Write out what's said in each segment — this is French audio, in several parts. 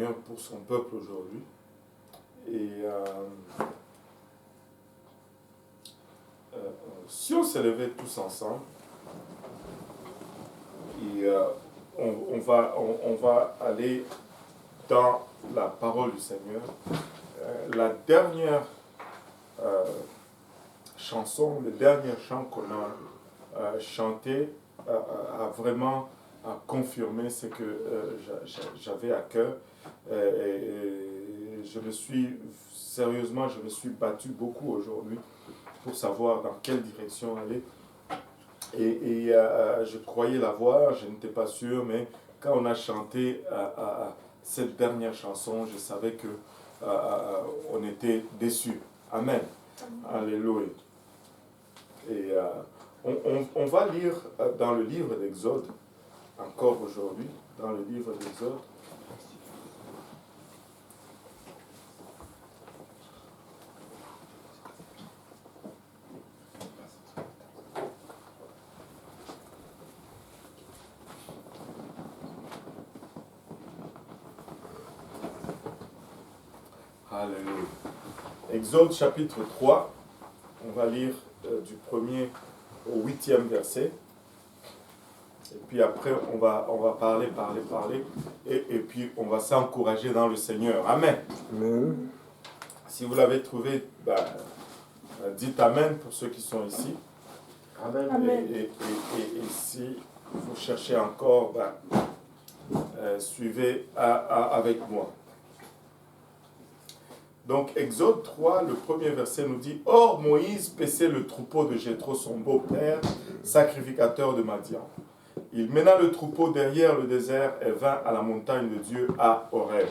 Pour son peuple aujourd'hui. Et si on se levait tous ensemble, et on va aller dans la parole du Seigneur. La dernière chanson, le dernier chant qu'on a chanté a vraiment confirmé ce que j'avais à cœur. Et je me suis battu beaucoup aujourd'hui pour savoir dans quelle direction aller. Et je croyais l'avoir, je n'étais pas sûr, mais quand on a chanté cette dernière chanson, je savais que on était déçus. Amen. Alléluia. Et on va lire dans le livre d'Exode, encore aujourd'hui, dans le livre d'Exode. Alléluia. Exode chapitre 3, on va lire du 1er au 8e verset. Et puis après, on va parler. Et puis, on va s'encourager dans le Seigneur. Amen. Amen. Si vous l'avez trouvé, dites Amen pour ceux qui sont ici. Amen. Et si vous cherchez encore, suivez avec moi. Donc, Exode 3, le premier verset nous dit « Or, Moïse paissait le troupeau de Jéthro, son beau-père, sacrificateur de Madian. Il mena le troupeau derrière le désert et vint à la montagne de Dieu à Horeb.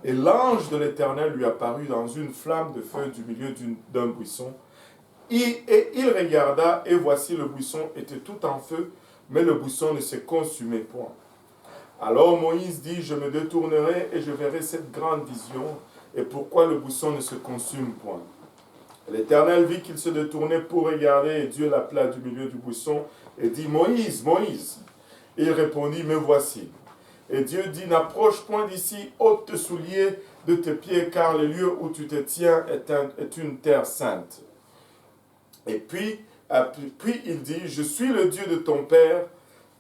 Et l'ange de l'Éternel lui apparut dans une flamme de feu du milieu d'un buisson. Et il regarda, et voici le buisson était tout en feu, mais le buisson ne se consumait point. Alors Moïse dit « Je me détournerai et je verrai cette grande vision. » Et pourquoi le buisson ne se consume point? L'Éternel vit qu'il se détournait pour regarder, et Dieu l'appela du milieu du buisson et dit « Moïse, Moïse !» Et il répondit « Me voici. » Et Dieu dit « N'approche point d'ici, ôte tes souliers de tes pieds, car le lieu où tu te tiens est une terre sainte. » Et puis il dit « Je suis le Dieu de ton père,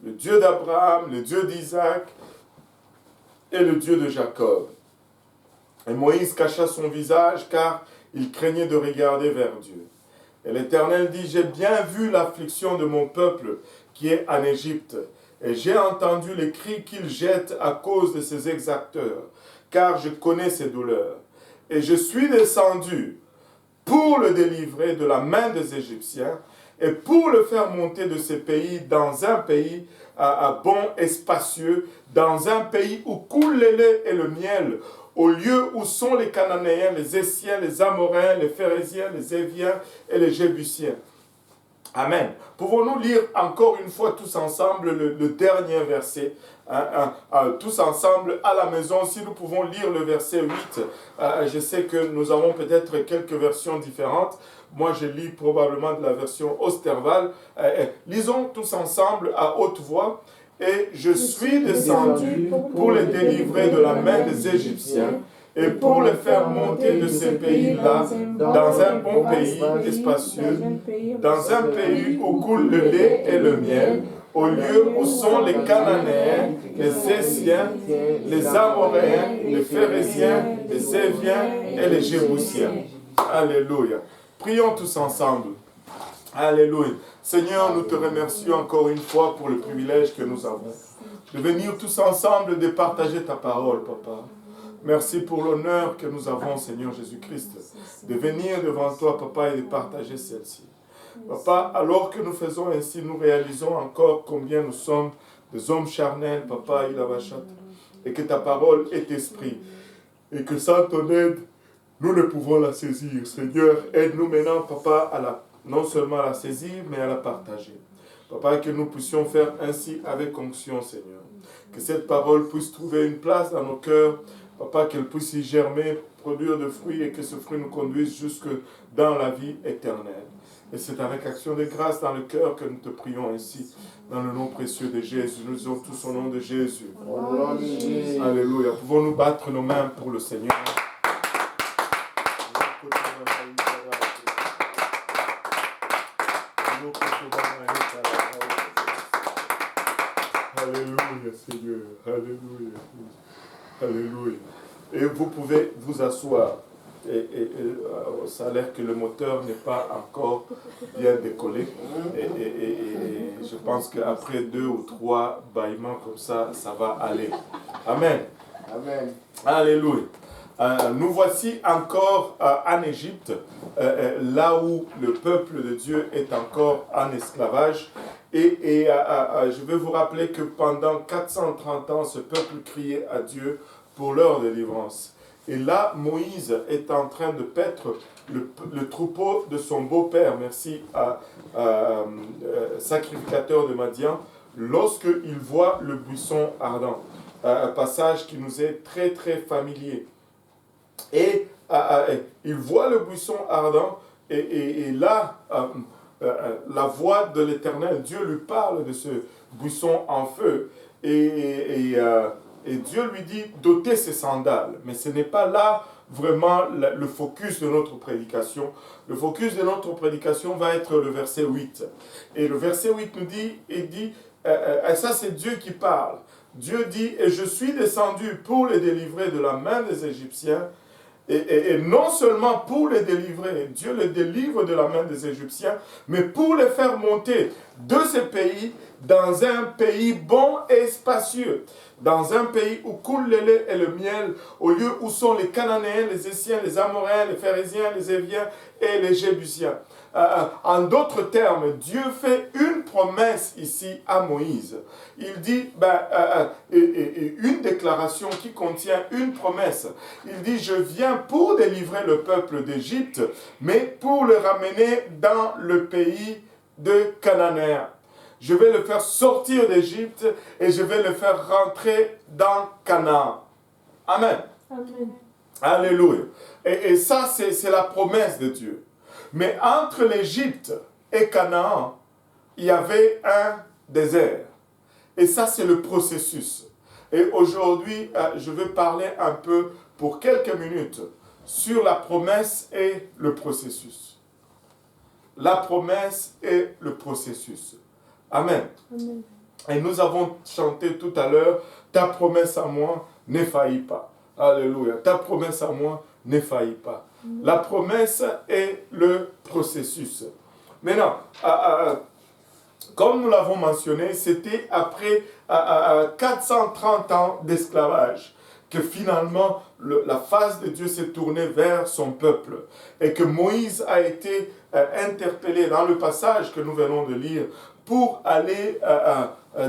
le Dieu d'Abraham, le Dieu d'Isaac et le Dieu de Jacob. » Et Moïse cacha son visage, car il craignait de regarder vers Dieu. Et l'Éternel dit, « J'ai bien vu l'affliction de mon peuple qui est en Égypte, et j'ai entendu les cris qu'il jette à cause de ses exacteurs, car je connais ses douleurs. Et je suis descendu pour le délivrer de la main des Égyptiens, et pour le faire monter de ces pays dans un pays bon et spacieux, dans un pays où coule le lait et le miel, au lieu où sont les Cananéens, les Essiens, les Amoréens, les Phérésiens, les Éviens et les Jébusiens. » Amen. Pouvons-nous lire encore une fois tous ensemble le dernier verset, tous ensemble à la maison, si nous pouvons lire le verset 8. Je sais que nous avons peut-être quelques versions différentes. Moi, je lis probablement de la version Osterval. Lisons tous ensemble à haute voix. Et je suis descendu pour les délivrer de la main des Égyptiens et pour les faire monter de ces pays-là dans un bon pays espacieux, dans un pays où coule le lait et le miel, au lieu où sont les Cananéens, les Essiens, les Amoréens, les Phérésiens, les Éviens et les Jébusiens. Alléluia. Prions tous ensemble. Alléluia. Seigneur, nous te remercions encore une fois pour le privilège que nous avons de venir tous ensemble, de partager ta parole, Papa. Merci pour l'honneur que nous avons, Seigneur Jésus-Christ, de venir devant toi, Papa, et de partager celle-ci. Papa, alors que nous faisons ainsi, nous réalisons encore combien nous sommes des hommes charnels, Papa, et que ta parole est esprit, et que sans ton aide, nous ne pouvons la saisir. Seigneur, aide-nous maintenant, Papa, non seulement à la saisir, mais à la partager. Papa, que nous puissions faire ainsi avec onction, Seigneur. Que cette parole puisse trouver une place dans nos cœurs, Papa, qu'elle puisse y germer, produire de fruits, et que ce fruit nous conduise jusque dans la vie éternelle. Et c'est avec action de grâce dans le cœur que nous te prions ainsi. Dans le nom précieux de Jésus. Nous disons tous au nom de Jésus. Alléluia. Pouvons-nous battre nos mains pour le Seigneur? Alléluia, Seigneur. Alléluia. Alléluia. Et vous pouvez vous asseoir. Ça a l'air que le moteur n'est pas encore bien décollé. Et je pense qu'après 2 ou 3 bâillements comme ça, ça va aller. Amen. Amen. Alléluia. Nous voici encore en Égypte, là où le peuple de Dieu est encore en esclavage. Et je vais vous rappeler que pendant 430 ans, ce peuple criait à Dieu pour leur délivrance. Et là, Moïse est en train de paître le troupeau de son beau-père, merci sacrificateur de Madian, lorsqu'il voit le buisson ardent. Un passage qui nous est très très familier. Et il voit le buisson ardent et là, la voix de l'Éternel, Dieu lui parle de ce buisson en feu. Et Dieu lui dit d'ôter ses sandales. Mais ce n'est pas là vraiment le focus de notre prédication. Le focus de notre prédication va être le verset 8. Et le verset 8 nous dit, et ça c'est Dieu qui parle. Dieu dit, et je suis descendu pour les délivrer de la main des Égyptiens. Et non seulement pour les délivrer, Dieu les délivre de la main des Égyptiens, mais pour les faire monter de ce pays dans un pays bon et spacieux, dans un pays où coule le lait et le miel, au lieu où sont les Cananéens, les Essiens, les Amoréens, les Phérésiens, les Éviens et les Jébusiens. En d'autres termes, Dieu fait une promesse ici à Moïse. Il dit, une déclaration qui contient une promesse. Il dit, je viens pour délivrer le peuple d'Égypte, mais pour le ramener dans le pays de Cananéens. Je vais le faire sortir d'Égypte et je vais le faire rentrer dans Canaan. Amen. Amen. Alléluia. Et ça, c'est la promesse de Dieu. Mais entre l'Égypte et Canaan, il y avait un désert. Et ça, c'est le processus. Et aujourd'hui, je vais parler un peu, pour quelques minutes, sur la promesse et le processus. La promesse et le processus. Amen. Amen. Et nous avons chanté tout à l'heure, ta promesse à moi ne faillit pas. Alléluia. Ta promesse à moi ne faillit pas. La promesse est le processus. Maintenant, comme nous l'avons mentionné, c'était après 430 ans d'esclavage que finalement la face de Dieu s'est tournée vers son peuple et que Moïse a été interpellé dans le passage que nous venons de lire pour aller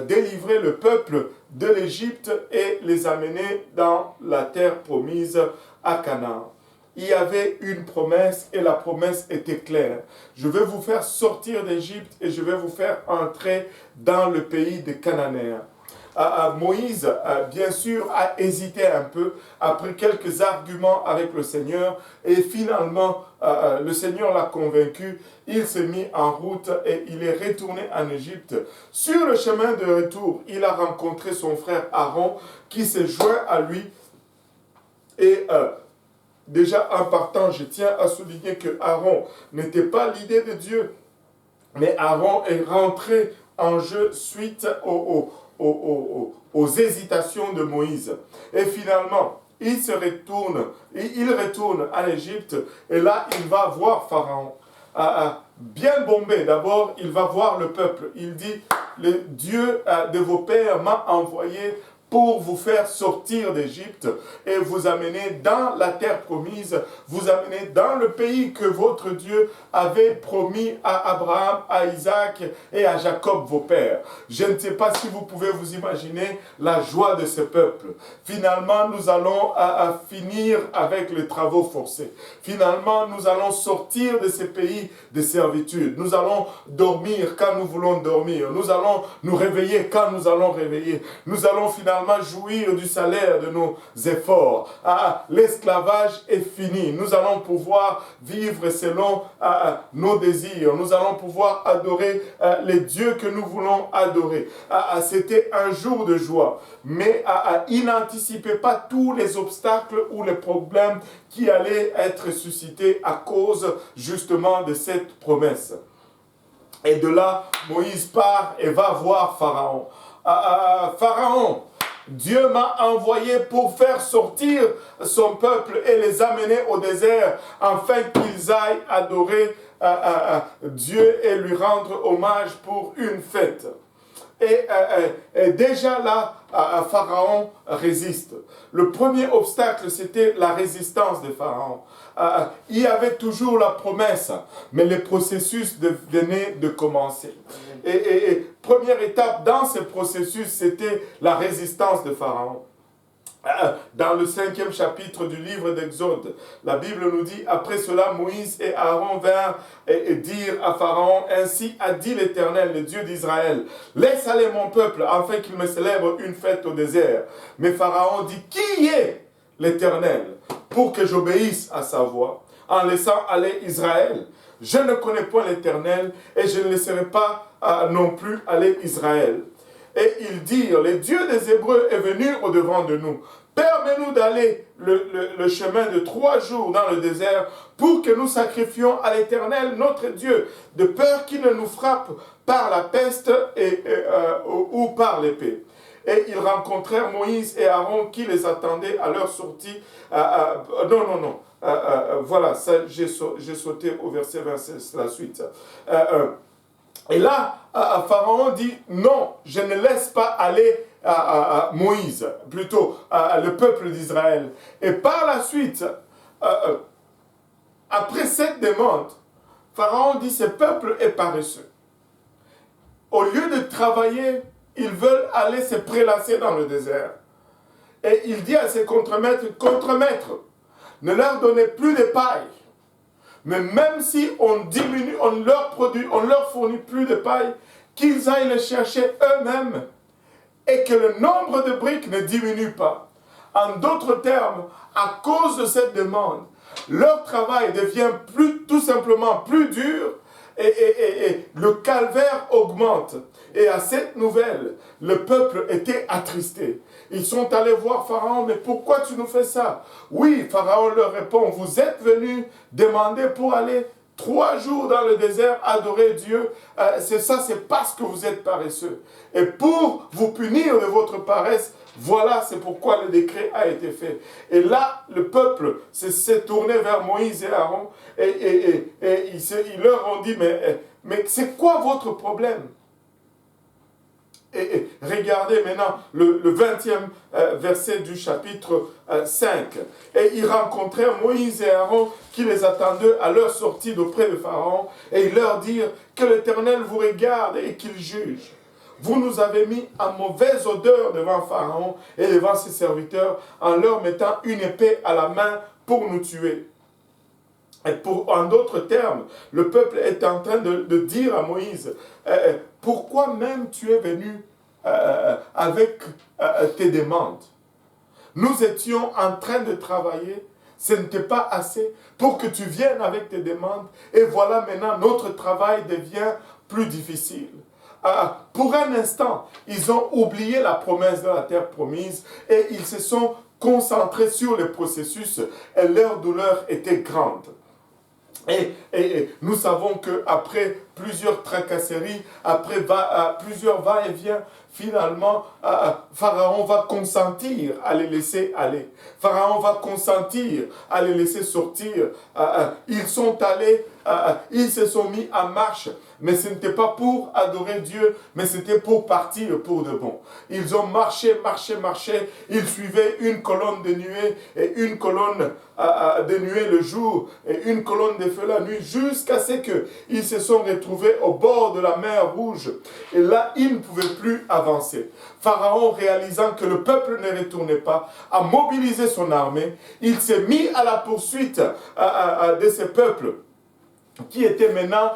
délivrer le peuple de l'Égypte et les amener dans la terre promise à Canaan. Il y avait une promesse et la promesse était claire. Je vais vous faire sortir d'Égypte et je vais vous faire entrer dans le pays des Cananéens. Moïse, bien sûr, a hésité un peu après quelques arguments avec le Seigneur et finalement, le Seigneur l'a convaincu. Il s'est mis en route et il est retourné en Égypte. Sur le chemin de retour, il a rencontré son frère Aaron qui s'est joint à lui et déjà en partant, je tiens à souligner que Aaron n'était pas l'idée de Dieu, mais Aaron est rentré en jeu suite aux hésitations de Moïse. Et finalement, il retourne en Égypte et là, il va voir Pharaon. Bien bombé, d'abord, il va voir le peuple. Il dit, le Dieu de vos pères m'a envoyé pour vous faire sortir d'Égypte et vous amener dans la terre promise, vous amener dans le pays que votre Dieu avait promis à Abraham, à Isaac et à Jacob, vos pères. Je ne sais pas si vous pouvez vous imaginer la joie de ce peuple. Finalement, nous allons finir avec les travaux forcés. Finalement, nous allons sortir de ces pays de servitude. Nous allons dormir quand nous voulons dormir. Nous allons nous réveiller quand nous allons réveiller. Nous allons finalement finalement jouir du salaire de nos efforts. L'esclavage est fini. Nous allons pouvoir vivre selon nos désirs. Nous allons pouvoir adorer les dieux que nous voulons adorer. C'était un jour de joie. Mais il n'anticipait pas tous les obstacles ou les problèmes qui allaient être suscités à cause justement de cette promesse. Et de là, Moïse part et va voir Pharaon. Pharaon, Dieu m'a envoyé pour faire sortir son peuple et les amener au désert, afin qu'ils aillent adorer Dieu et lui rendre hommage pour une fête. Et déjà là, Pharaon résiste. Le premier obstacle, c'était la résistance de Pharaon. Il y avait toujours la promesse, mais le processus venait de commencer. Et première étape dans ce processus, c'était la résistance de Pharaon. Dans le 5e chapitre du livre d'Exode, la Bible nous dit: après cela, Moïse et Aaron vinrent et dirent à Pharaon: ainsi a dit l'Éternel, le Dieu d'Israël, laisse aller mon peuple afin qu'il me célèbre une fête au désert. Mais Pharaon dit: qui est l'Éternel pour que j'obéisse à sa voix en laissant aller Israël? Je ne connais point l'Éternel et je ne laisserai pas non plus aller Israël. Et ils dirent: le Dieu des Hébreux est venu au-devant de nous. Permets-nous d'aller le chemin de 3 jours dans le désert pour que nous sacrifions à l'Éternel notre Dieu, de peur qu'il ne nous frappe par la peste ou par l'épée. Et ils rencontrèrent Moïse et Aaron qui les attendaient à leur sortie. Voilà, j'ai sauté au verset 26, c'est la suite. Et là, Pharaon dit: non, je ne laisse pas aller Moïse, plutôt le peuple d'Israël. Et par la suite, après cette demande, Pharaon dit: ce peuple est paresseux. Au lieu de travailler, ils veulent aller se prélasser dans le désert. Et il dit à ses contremaîtres: contremaîtres, ne leur donnez plus de paille. Mais même si on diminue, on leur fournit plus de paille, qu'ils aillent le chercher eux-mêmes et que le nombre de briques ne diminue pas. En d'autres termes, à cause de cette demande, leur travail devient tout simplement plus dur et le calvaire augmente. Et à cette nouvelle, le peuple était attristé. Ils sont allés voir Pharaon: mais pourquoi tu nous fais ça? Oui, Pharaon leur répond: vous êtes venus demander pour aller 3 jours dans le désert adorer Dieu. C'est parce que vous êtes paresseux. Et pour vous punir de votre paresse, voilà, c'est pourquoi le décret a été fait. Et là, le peuple s'est tourné vers Moïse et Aaron et ils leur ont dit: mais c'est quoi votre problème? Et regardez maintenant le 20e verset du chapitre 5. Et ils rencontrèrent Moïse et Aaron qui les attendaient à leur sortie d'auprès de Pharaon. Et ils leur dirent: que l'Éternel vous regarde et qu'il juge. Vous nous avez mis en mauvaise odeur devant Pharaon et devant ses serviteurs en leur mettant une épée à la main pour nous tuer. Et en d'autres termes, le peuple est en train de dire à Moïse: pourquoi même tu es venu avec tes demandes? Nous étions en train de travailler, ce n'était pas assez pour que tu viennes avec tes demandes, et voilà maintenant notre travail devient plus difficile. Pour un instant, ils ont oublié la promesse de la terre promise et ils se sont concentrés sur le processus et leur douleur était grande. Et nous savons qu'après plusieurs tracasseries, après plusieurs va-et-vient, finalement, Pharaon va consentir à les laisser aller. Pharaon va consentir à les laisser sortir. Ils sont allés, ils se sont mis en marche. Mais ce n'était pas pour adorer Dieu, mais c'était pour partir pour de bon. Ils ont marché. Ils suivaient une colonne de nuée et une colonne de nuée le jour et une colonne de feu la nuit, jusqu'à ce qu'ils se sont retrouvés au bord de la mer Rouge. Et là, ils ne pouvaient plus avancer. Pharaon, réalisant que le peuple ne retournait pas, a mobilisé son armée. Il s'est mis à la poursuite de ce peuple. qui était maintenant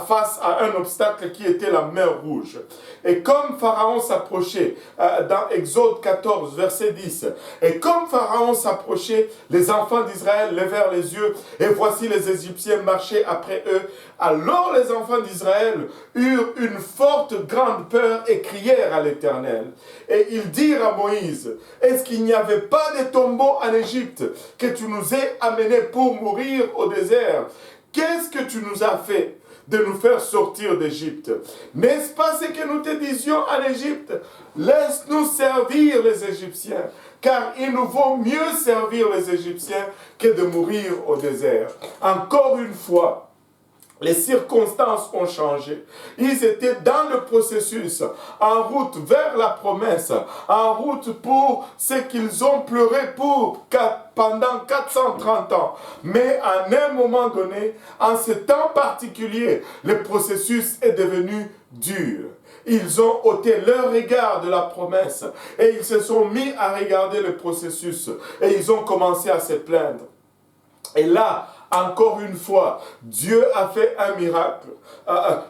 face à un obstacle qui était la mer Rouge. Et comme Pharaon s'approchait, dans Exode 14, verset 10, et comme Pharaon s'approchait, les enfants d'Israël levèrent les yeux, et voici les Égyptiens marchaient après eux. Alors les enfants d'Israël eurent une forte grande peur et crièrent à l'Éternel. Et ils dirent à Moïse, est-ce qu'il n'y avait pas de tombeau en Égypte que tu nous aies amenés pour mourir au désert? Qu'est-ce que tu nous as fait de nous faire sortir d'Égypte? N'est-ce pas ce que nous te disions en Égypte? Laisse-nous servir les Égyptiens, car il nous vaut mieux servir les Égyptiens que de mourir au désert. Encore une fois, les circonstances ont changé. Ils étaient dans le processus, en route vers la promesse, en route pour ce qu'ils ont pleuré pour pendant 430 ans. Mais à un moment donné, en ce temps particulier, le processus est devenu dur. Ils ont ôté leur regard de la promesse et ils se sont mis à regarder le processus et ils ont commencé à se plaindre. Et là, encore une fois, Dieu a fait un miracle.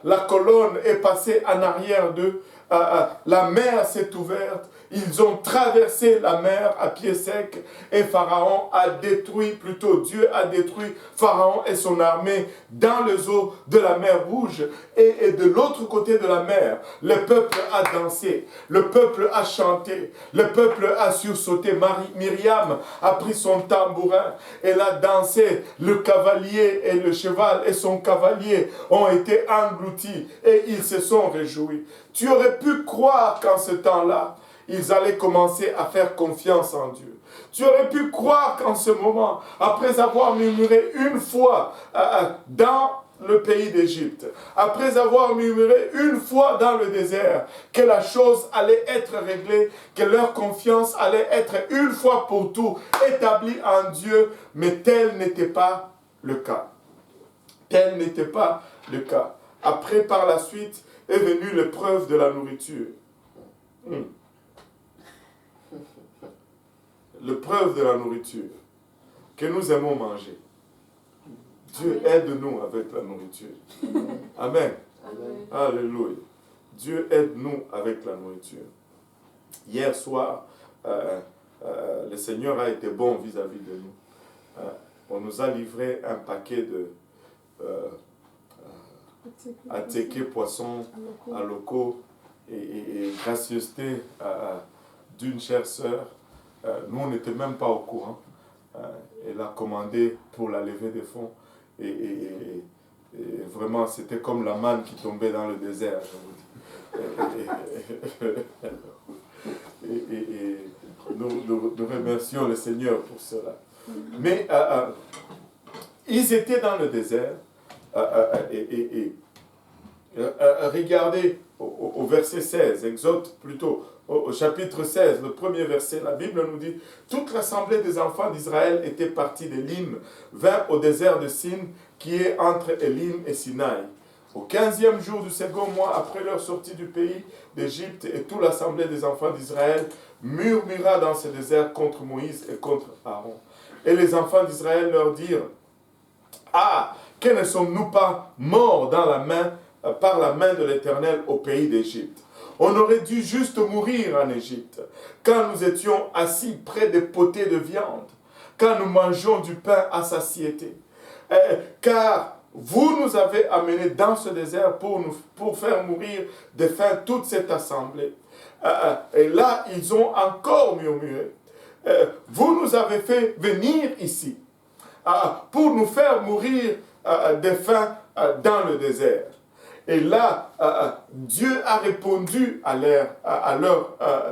La colonne est passée en arrière d'eux. La mer s'est ouverte. Ils ont traversé la mer à pied sec et Pharaon a détruit, plutôt Dieu a détruit Pharaon et son armée dans les eaux de la mer Rouge. Et de l'autre côté de la mer, le peuple a dansé, le peuple a chanté, le peuple a sursauté. Myriam a pris son tambourin, elle a dansé, le cavalier et le cheval et son cavalier ont été engloutis et ils se sont réjouis. Tu aurais pu croire qu'en ce temps-là, ils allaient commencer à faire confiance en Dieu. Tu aurais pu croire qu'en ce moment, après avoir murmuré une fois dans le pays d'Égypte, après avoir murmuré une fois dans le désert, que la chose allait être réglée, que leur confiance allait être une fois pour tout établie en Dieu, mais tel n'était pas le cas. Tel n'était pas le cas. Après, par la suite, est venue l'épreuve de la nourriture. L'épreuve de la nourriture que nous aimons manger. Dieu aide-nous avec la nourriture. Amen. Amen. Alléluia. Dieu aide-nous avec la nourriture. Hier soir, le Seigneur a été bon vis-à-vis de nous. On nous a livré un paquet de attiqué poisson à locaux et gracieuseté d'une chère sœur. Nous, on n'était même pas au courant. Elle a commandé pour la levée des fonds. Et vraiment, c'était comme la manne qui tombait dans le désert, je vous dis. Et nous remercions le Seigneur pour cela. Mais ils étaient dans le désert. Regardez au verset 16, Exode plutôt, au chapitre 16, le premier verset, la Bible nous dit « Toute l'assemblée des enfants d'Israël était partie d'Élim, vint au désert de Sin, qui est entre Élim et Sinaï. Au 15e jour du second mois, après leur sortie du pays d'Égypte, et toute l'assemblée des enfants d'Israël murmura dans ce désert contre Moïse et contre Aaron. Et les enfants d'Israël leur dirent « Ah, que ne sommes-nous pas morts par la main de l'Éternel au pays d'Égypte? On aurait dû juste mourir en Égypte, quand nous étions assis près des potées de viande, quand nous mangeons du pain à satiété. Car vous nous avez amenés dans ce désert pour faire mourir de faim toute cette assemblée. » Et là, ils ont encore murmuré. « Vous nous avez fait venir ici pour nous faire mourir de faim dans le désert. » Et là, Dieu a répondu à leur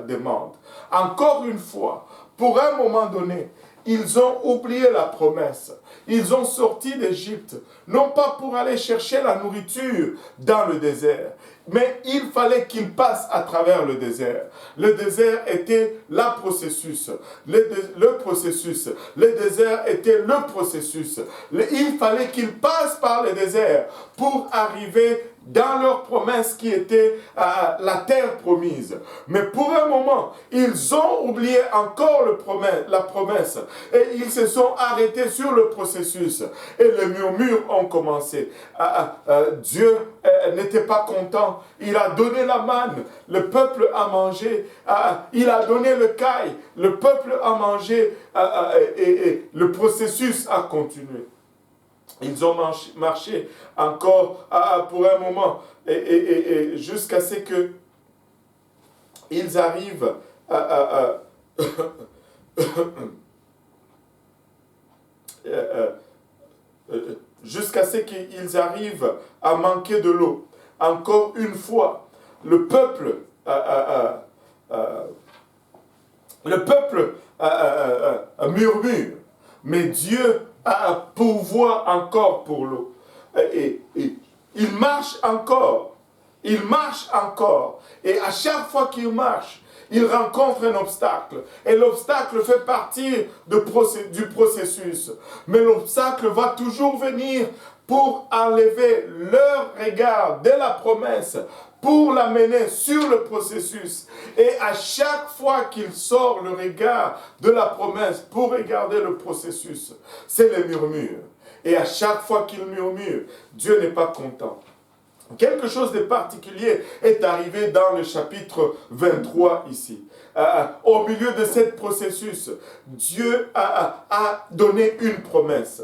demande. Encore une fois, pour un moment donné, ils ont oublié la promesse. Ils ont sorti d'Égypte, non pas pour aller chercher la nourriture dans le désert. mais il fallait qu'il passe à travers le désert. Le désert était le processus. Le processus. Le désert était le processus. Il fallait qu'il passe par le désert pour arriver dans leur promesse qui était la terre promise. Mais pour un moment, ils ont oublié encore la promesse et ils se sont arrêtés sur le processus et les murmures ont commencé. Dieu n'était pas content. Il a donné la manne, le peuple a mangé. Il a donné le caille, le peuple a mangé et le processus a continué. Ils ont marché encore pour un moment et jusqu'à ce que ils arrivent jusqu'à ce qu'ils arrivent à manquer de l'eau. Encore une fois, le peuple murmure, mais Dieu pourvoit encore pour l'eau. Et il marche encore. Il marche encore. Et à chaque fois qu'il marche, il rencontre un obstacle. Et l'obstacle fait partie du processus. Mais l'obstacle va toujours venir pour enlever leur regard de la promesse, pour l'amener sur le processus. Et à chaque fois qu'il sort le regard de la promesse pour regarder le processus, c'est le murmure. Et à chaque fois qu'il murmure, Dieu n'est pas content. Quelque chose de particulier est arrivé dans le chapitre 23 ici. Au milieu de ce processus, Dieu a donné une promesse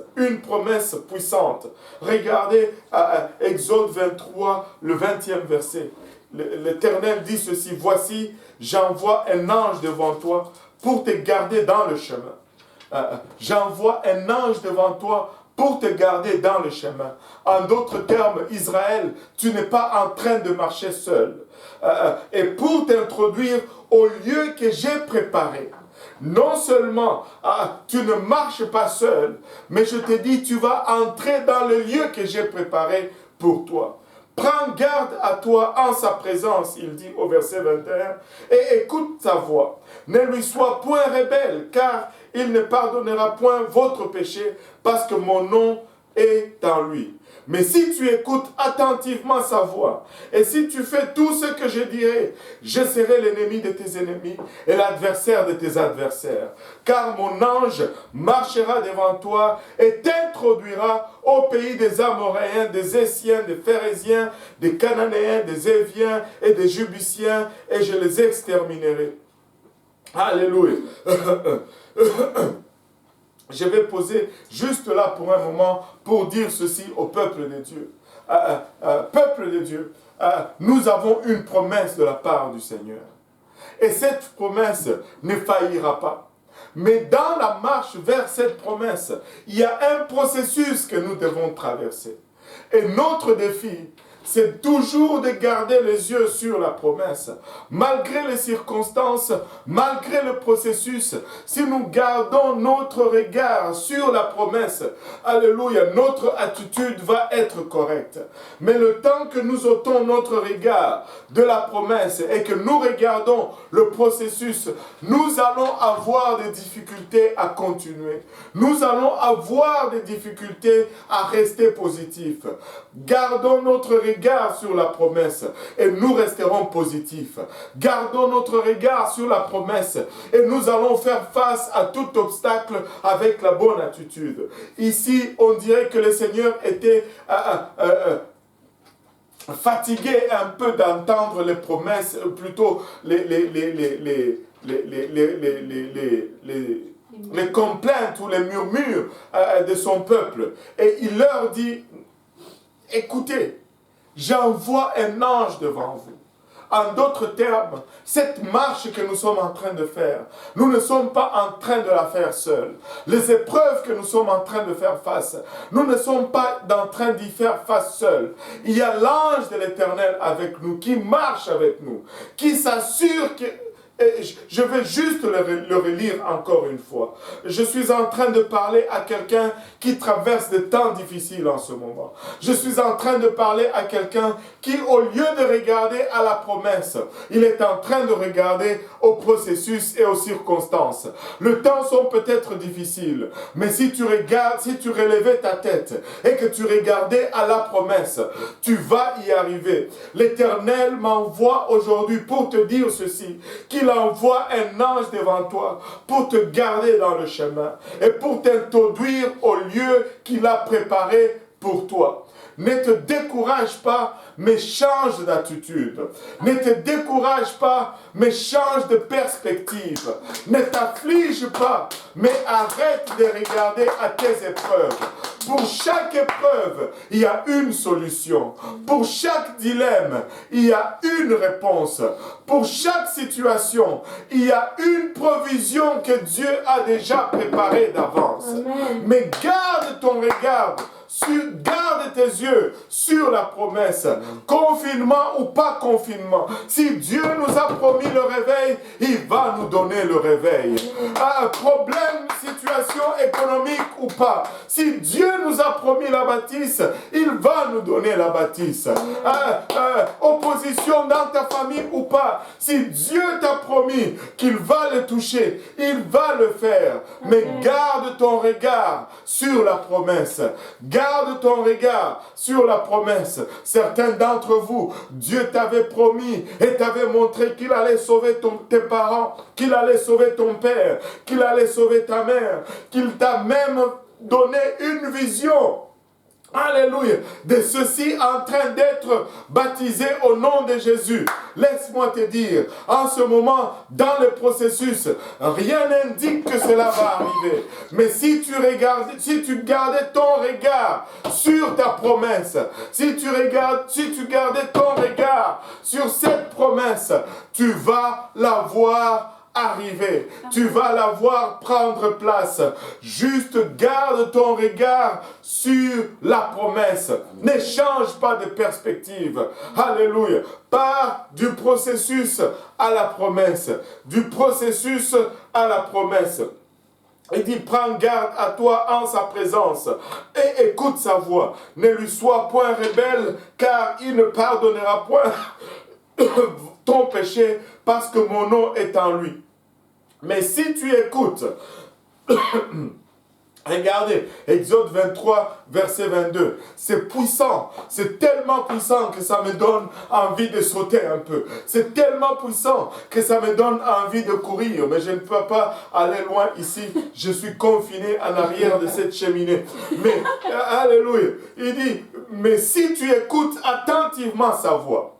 puissante. Regardez Exode 23, le 20e verset. L'Éternel dit ceci, « Voici, j'envoie un ange devant toi pour te garder dans le chemin. » J'envoie un ange devant toi pour te garder dans le chemin. En d'autres termes, Israël, tu n'es pas en train de marcher seul. Et pour t'introduire au lieu que j'ai préparé. Non seulement tu ne marches pas seul, mais je te dis, tu vas entrer dans le lieu que j'ai préparé pour toi. Prends garde à toi en sa présence, il dit au verset 21, et écoute sa voix. Ne lui sois point rebelle, car il ne pardonnera point votre péché, parce que mon nom est en lui. Mais si tu écoutes attentivement sa voix, et si tu fais tout ce que je dirai, je serai l'ennemi de tes ennemis et l'adversaire de tes adversaires. Car mon ange marchera devant toi et t'introduira au pays des Amoréens, des Essiens, des Phérésiens, des Cananéens, des Éviens et des Jubusiens, et je les exterminerai. Alléluia. Je vais poser juste là pour un moment pour dire ceci au peuple de Dieu. Peuple de Dieu, nous avons une promesse de la part du Seigneur. Et cette promesse ne faillira pas. Mais dans la marche vers cette promesse, il y a un processus que nous devons traverser. Et notre défi, c'est toujours de garder les yeux sur la promesse. Malgré les circonstances, malgré le processus, si nous gardons notre regard sur la promesse, alléluia, notre attitude va être correcte. Mais le temps que nous ôtons notre regard de la promesse et que nous regardons le processus, nous allons avoir des difficultés à continuer. Nous allons avoir des difficultés à rester positifs. Gardons notre regard sur la promesse et nous resterons positifs. Gardons notre regard sur la promesse et nous allons faire face à tout obstacle avec la bonne attitude. Ici, on dirait que le Seigneur était fatigué un peu d'entendre les promesses, plutôt les complaintes ou les murmures de son peuple. Et il leur dit, écoutez, j'envoie un ange devant vous. En d'autres termes, cette marche que nous sommes en train de faire, nous ne sommes pas en train de la faire seuls. Les épreuves que nous sommes en train de faire face, nous ne sommes pas en train d'y faire face seuls. Il y a l'ange de l'Éternel avec nous, qui marche avec nous, qui s'assure Et je vais juste le relire encore une fois. Je suis en train de parler à quelqu'un qui traverse des temps difficiles en ce moment. Je suis en train de parler à quelqu'un qui, au lieu de regarder à la promesse, il est en train de regarder au processus et aux circonstances. Les temps sont peut-être difficiles, mais si tu regardes, si tu relevais ta tête et que tu regardais à la promesse, tu vas y arriver. L'Éternel m'envoie aujourd'hui pour te dire ceci, qu'il envoie un ange devant toi pour te garder dans le chemin et pour t'introduire au lieu qu'il a préparé pour toi. Ne te décourage pas, mais change d'attitude. Ne te décourage pas, mais change de perspective. Ne t'afflige pas, mais arrête de regarder à tes épreuves. Pour chaque épreuve, il y a une solution. Pour chaque dilemme, il y a une réponse. Pour chaque situation, il y a une provision que Dieu a déjà préparée d'avance. Mais garde ton regard. Garde tes yeux sur la promesse. Confinement ou pas confinement. Si Dieu nous a promis le réveil, il va nous donner le réveil. Problème, situation économique ou pas. Si Dieu nous a promis la bâtisse, il va nous donner la bâtisse. Opposition dans ta famille ou pas. Si Dieu t'a promis qu'il va le toucher, il va le faire. Mais garde ton regard sur la promesse. Garde ton regard sur la promesse. Certains d'entre vous, Dieu t'avait promis et t'avait montré qu'il allait sauver tes parents, qu'il allait sauver ton père, qu'il allait sauver ta mère, qu'il t'a même donné une vision. Alléluia, de ceux-ci en train d'être baptisés au nom de Jésus. Laisse-moi te dire, en ce moment, dans le processus, rien n'indique que cela va arriver. Mais si tu gardais ton regard sur ta promesse, si tu gardais ton regard sur cette promesse, tu vas la voir arriver. Tu vas la voir prendre place. Juste garde ton regard sur la promesse. Ne change pas de perspective. Alléluia. Pars du processus à la promesse. Du processus à la promesse. Il dit, prends garde à toi en sa présence et écoute sa voix. Ne lui sois point rebelle, car il ne pardonnera point ton péché parce que mon nom est en lui. Mais si tu écoutes, regardez, Exode 23, verset 22, c'est puissant, c'est tellement puissant que ça me donne envie de sauter un peu. C'est tellement puissant que ça me donne envie de courir, mais je ne peux pas aller loin ici, je suis confiné en arrière de cette cheminée. Mais, alléluia, il dit, mais si tu écoutes attentivement sa voix,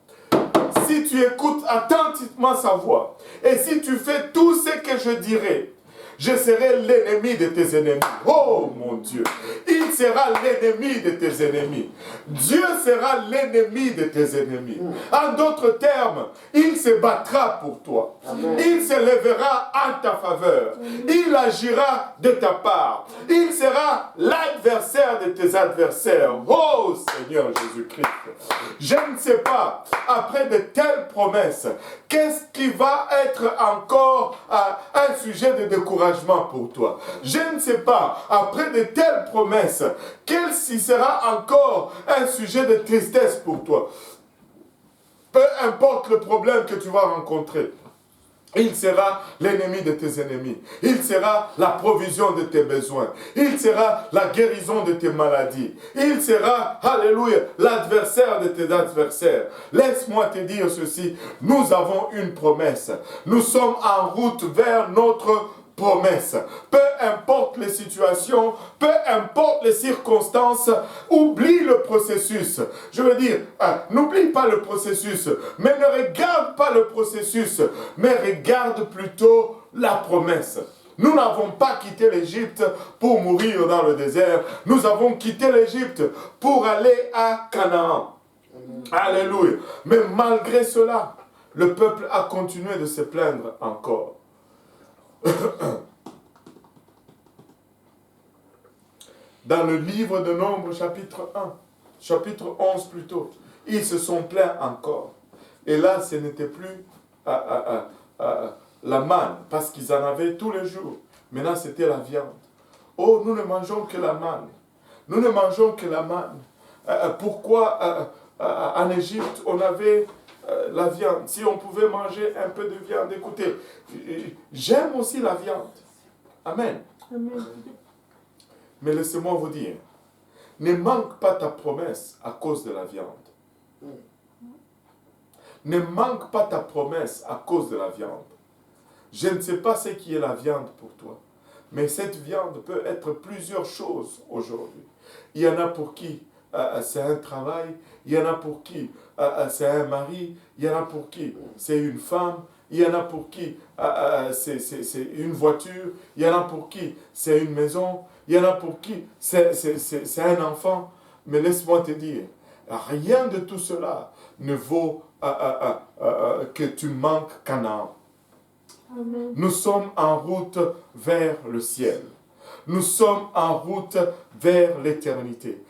si tu écoutes attentivement sa voix, et si tu fais tout ce que je dirai, je serai l'ennemi de tes ennemis. Oh mon Dieu, il sera l'ennemi de tes ennemis. Dieu sera l'ennemi de tes ennemis. En d'autres termes, il se battra pour toi. Amen. Il se lèvera en ta faveur. Il agira de ta part. Il sera l'adversaire de tes adversaires. Oh Seigneur Jésus-Christ. Je ne sais pas, après de telles promesses, qu'est-ce qui va être encore un sujet de découragement pour toi? Je ne sais pas, après de telles promesses, quel sera encore un sujet de tristesse pour toi? Peu importe le problème que tu vas rencontrer, il sera l'ennemi de tes ennemis. Il sera la provision de tes besoins. Il sera la guérison de tes maladies. Il sera, alléluia, l'adversaire de tes adversaires. Laisse-moi te dire ceci, nous avons une promesse. Nous sommes en route vers notre promesse. Peu importe les situations, peu importe les circonstances, oublie le processus. Je veux dire, n'oublie pas le processus, mais ne regarde pas le processus, mais regarde plutôt la promesse. Nous n'avons pas quitté l'Égypte pour mourir dans le désert. Nous avons quitté l'Égypte pour aller à Canaan. Alléluia. Mais malgré cela, le peuple a continué de se plaindre encore. Dans le livre de Nombres, chapitre 1, chapitre 11 plutôt, ils se sont plaints encore. Et là, ce n'était plus la manne, parce qu'ils en avaient tous les jours. Maintenant, c'était la viande. Oh, nous ne mangeons que la manne. Nous ne mangeons que la manne. Pourquoi en Égypte, on avait la viande? Si on pouvait manger un peu de viande, écoutez, j'aime aussi la viande. Amen. Amen. Mais laissez-moi vous dire, ne manque pas ta promesse à cause de la viande. Ne manque pas ta promesse à cause de la viande. Je ne sais pas ce qui est la viande pour toi, mais cette viande peut être plusieurs choses aujourd'hui. Il y en a pour qui c'est un travail, il y en a pour qui c'est un mari, il y en a pour qui c'est une femme, il y en a pour qui c'est une voiture, il y en a pour qui c'est une maison, il y en a pour qui c'est un enfant. Mais laisse-moi te dire, rien de tout cela ne vaut que tu manques Canaan. Amen. Nous sommes en route vers le ciel. Nous sommes en route vers l'éternité.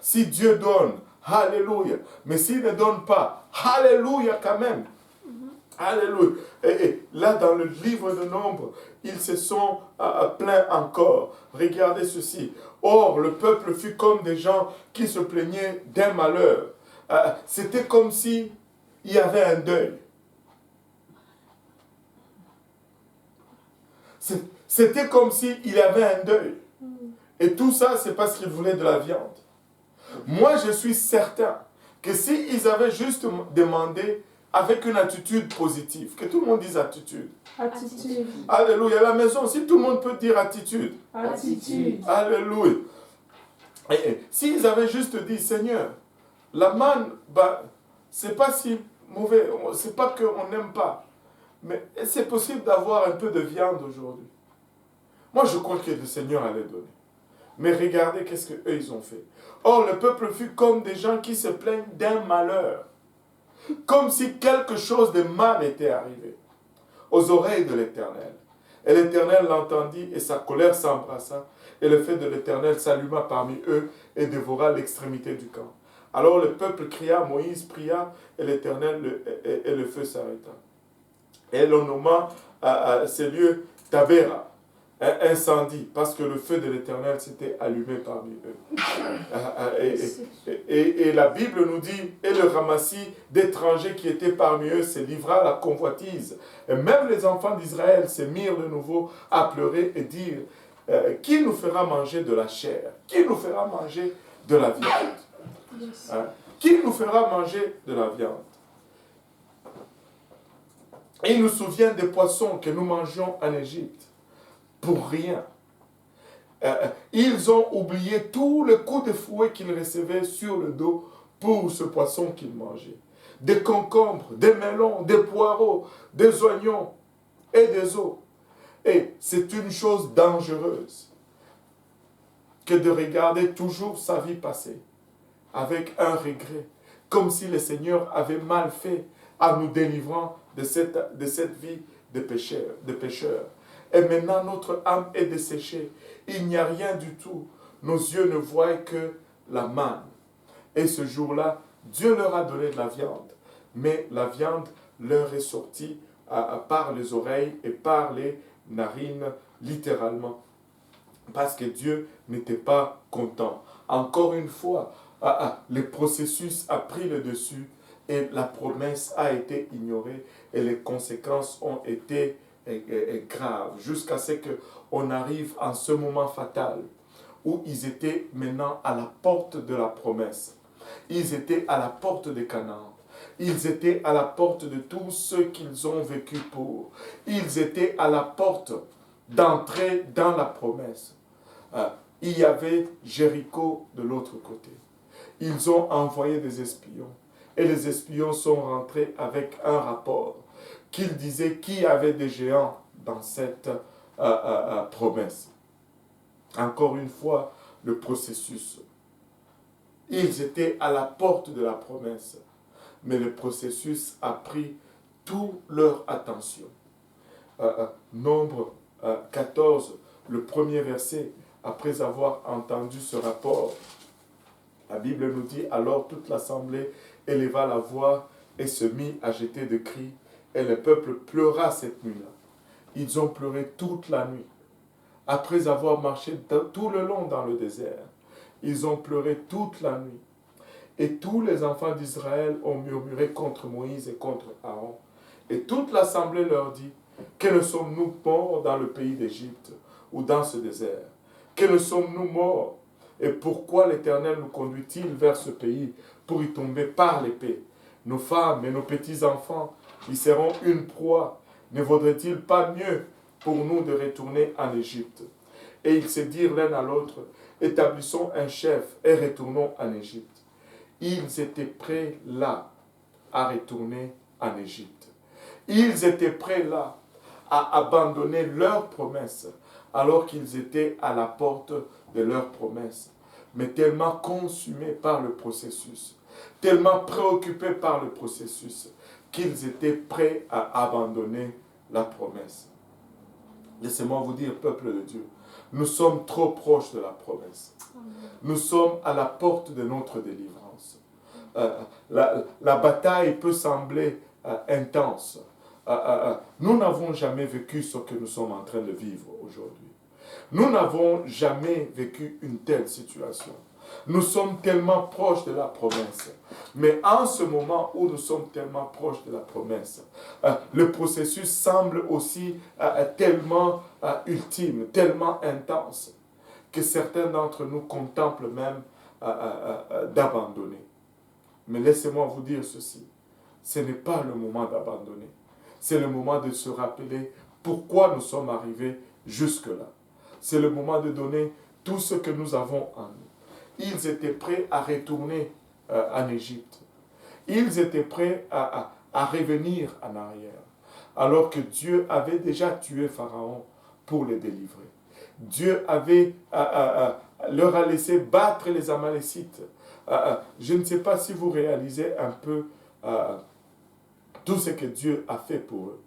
Si Dieu donne, alléluia. Mais s'il ne donne pas, alléluia quand même. Alléluia. Et là, dans le livre de Nombre, ils se sont plaints encore. Regardez ceci. Or, le peuple fut comme des gens qui se plaignaient d'un malheur. C'était comme si il y avait un deuil. C'était comme s'il y avait un deuil. Et tout ça, c'est parce qu'ils voulaient de la viande. Moi, je suis certain que s'ils avaient juste demandé avec une attitude positive, que tout le monde dise attitude. Attitude. Alléluia. À la maison, si tout le monde peut dire attitude. Attitude. Alléluia. Et s'ils avaient juste dit, Seigneur, la manne, c'est pas si mauvais, c'est pas qu'on n'aime pas. Mais c'est possible d'avoir un peu de viande aujourd'hui. Moi, je crois que le Seigneur allait donner. Mais regardez qu'est-ce qu'eux, ils ont fait. Or, le peuple fut comme des gens qui se plaignent d'un malheur. Comme si quelque chose de mal était arrivé aux oreilles de l'Éternel. Et l'Éternel l'entendit et sa colère s'embrassa. Et le feu de l'Éternel s'alluma parmi eux et dévora l'extrémité du camp. Alors le peuple cria, Moïse pria et l'Éternel et le feu s'arrêta. Et l'on nomma ces lieux Tabéra, incendie, parce que le feu de l'Éternel s'était allumé parmi eux. Et la Bible nous dit, et le ramassis d'étrangers qui étaient parmi eux se livra à la convoitise. Et même les enfants d'Israël se mirent de nouveau à pleurer et dire, qui nous fera manger de la chair? Qui nous fera manger de la viande? Qui nous fera manger de la viande? Et il nous souvient des poissons que nous mangeons en Égypte. Pour rien. Ils ont oublié tous les coups de fouet qu'ils recevaient sur le dos pour ce poisson qu'ils mangeaient. Des concombres, des melons, des poireaux, des oignons et des os. Et c'est une chose dangereuse que de regarder toujours sa vie passer avec un regret, comme si le Seigneur avait mal fait en nous délivrant de cette vie de pécheurs. Et maintenant, notre âme est desséchée. Il n'y a rien du tout. Nos yeux ne voient que la manne. Et ce jour-là, Dieu leur a donné de la viande. Mais la viande leur est sortie par les oreilles et par les narines, littéralement. Parce que Dieu n'était pas content. Encore une fois, le processus a pris le dessus et la promesse a été ignorée et les conséquences ont été grave, jusqu'à ce qu'on arrive en ce moment fatal où ils étaient maintenant à la porte de la promesse. Ils étaient à la porte de Canaan. Ils étaient à la porte de tout ce qu'ils ont vécu pour. Ils étaient à la porte d'entrer dans la promesse. Il y avait Jéricho de l'autre côté. Ils ont envoyé des espions. Et les espions sont rentrés avec un rapport qu'il disait qu'il y avait des géants dans cette promesse. Encore une fois, le processus. Ils étaient à la porte de la promesse, mais le processus a pris toute leur attention. Nombre 14, le premier verset, après avoir entendu ce rapport, la Bible nous dit, alors toute l'assemblée éleva la voix et se mit à jeter des cris Et le peuple pleura cette nuit-là. Ils ont pleuré toute la nuit. Après avoir marché tout le long dans le désert, ils ont pleuré toute la nuit. Et tous les enfants d'Israël ont murmuré contre Moïse et contre Aaron. Et toute l'assemblée leur dit, que ne sommes-nous morts dans le pays d'Égypte ou dans ce désert? Que ne sommes-nous morts? Et pourquoi l'Éternel nous conduit-il vers ce pays pour y tomber par l'épée? Nos femmes et nos petits-enfants y seront une proie. Ne vaudrait-il pas mieux pour nous de retourner en Égypte? Et ils se dirent l'un à l'autre, établissons un chef et retournons en Égypte. Ils étaient prêts là à retourner en Égypte. Ils étaient prêts là à abandonner leurs promesses alors qu'ils étaient à la porte de leurs promesses, mais tellement consumés par le processus, tellement préoccupés par le processus, qu'ils étaient prêts à abandonner la promesse. Laissez-moi vous dire, peuple de Dieu, nous sommes trop proches de la promesse. Nous sommes à la porte de notre délivrance. La bataille peut sembler intense. Nous n'avons jamais vécu ce que nous sommes en train de vivre aujourd'hui. Nous n'avons jamais vécu une telle situation. Nous sommes tellement proches de la promesse. Mais en ce moment où nous sommes tellement proches de la promesse, le processus semble aussi tellement ultime, tellement intense, que certains d'entre nous contemplent même d'abandonner. Mais laissez-moi vous dire ceci, ce n'est pas le moment d'abandonner. C'est le moment de se rappeler pourquoi nous sommes arrivés jusque-là. C'est le moment de donner tout ce que nous avons en nous. Ils étaient prêts à retourner en Égypte. Ils étaient prêts à revenir en arrière. Alors que Dieu avait déjà tué Pharaon pour les délivrer. Dieu leur a laissé battre les Amalécites. Je ne sais pas si vous réalisez un peu tout ce que Dieu a fait pour eux.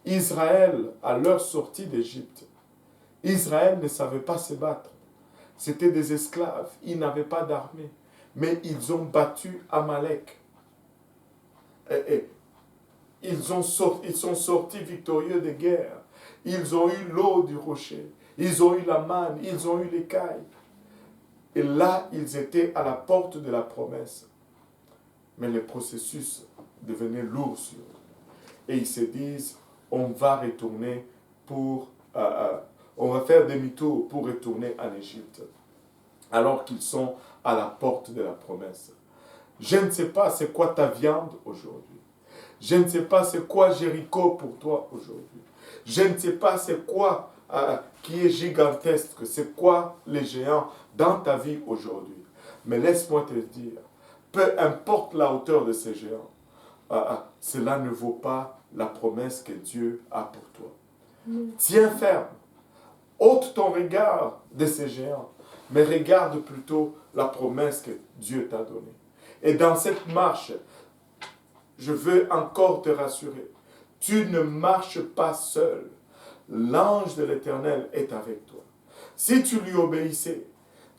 Israël, à leur sortie d'Égypte, Israël ne savait pas se battre. C'était des esclaves, ils n'avaient pas d'armée. Mais ils ont battu Amalek. Ils sont sortis victorieux des guerres. Ils ont eu l'eau du rocher. Ils ont eu la manne, ils ont eu l'écaille. Et là, ils étaient à la porte de la promesse. Mais le processus devenait lourd sur eux. Et ils se disent, on va retourner on va faire demi-tour pour retourner en Égypte. Alors qu'ils sont à la porte de la promesse. Je ne sais pas c'est quoi ta viande aujourd'hui. Je ne sais pas c'est quoi Jéricho pour toi aujourd'hui. Je ne sais pas c'est quoi qui est gigantesque, c'est quoi les géants dans ta vie aujourd'hui. Mais laisse-moi te dire, peu importe la hauteur de ces géants, cela ne vaut pas la promesse que Dieu a pour toi. Tiens ferme, ôte ton regard de ces géants, mais regarde plutôt la promesse que Dieu t'a donnée. Et dans cette marche, je veux encore te rassurer, tu ne marches pas seul. L'ange de l'Éternel est avec toi. Si tu lui obéissais,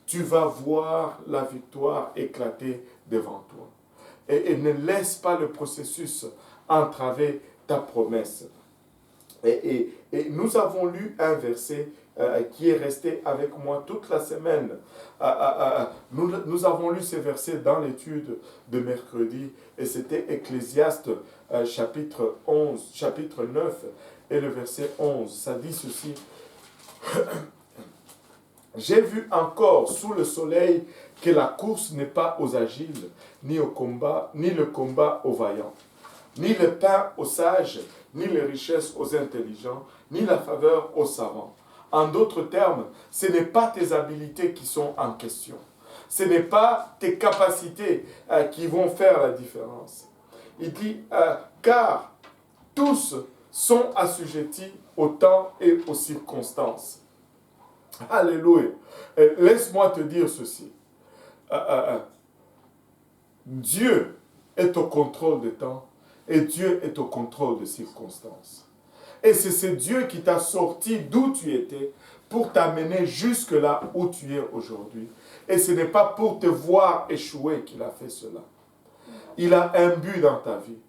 tu vas voir la victoire éclater devant toi. Et ne laisse pas le processus entraver ta promesse. Et nous avons lu un verset qui est resté avec moi toute la semaine. Nous avons lu ces versets dans l'étude de mercredi, et c'était Ecclésiaste chapitre 9 et le verset 11. Ça dit ceci. J'ai vu encore sous le soleil que la course n'est pas aux agiles, ni le combat aux vaillants, ni le pain aux sages, ni les richesses aux intelligents, ni la faveur aux savants. En d'autres termes, ce n'est pas tes habiletés qui sont en question. Ce n'est pas tes capacités qui vont faire la différence. Il dit, car tous sont assujettis au temps et aux circonstances. Alléluia. Laisse-moi te dire ceci. Dieu est au contrôle des temps et Dieu est au contrôle des circonstances. Et c'est ce Dieu qui t'a sorti d'où tu étais pour t'amener jusque là où tu es aujourd'hui. Et ce n'est pas pour te voir échouer qu'il a fait cela. Il a un but dans ta vie.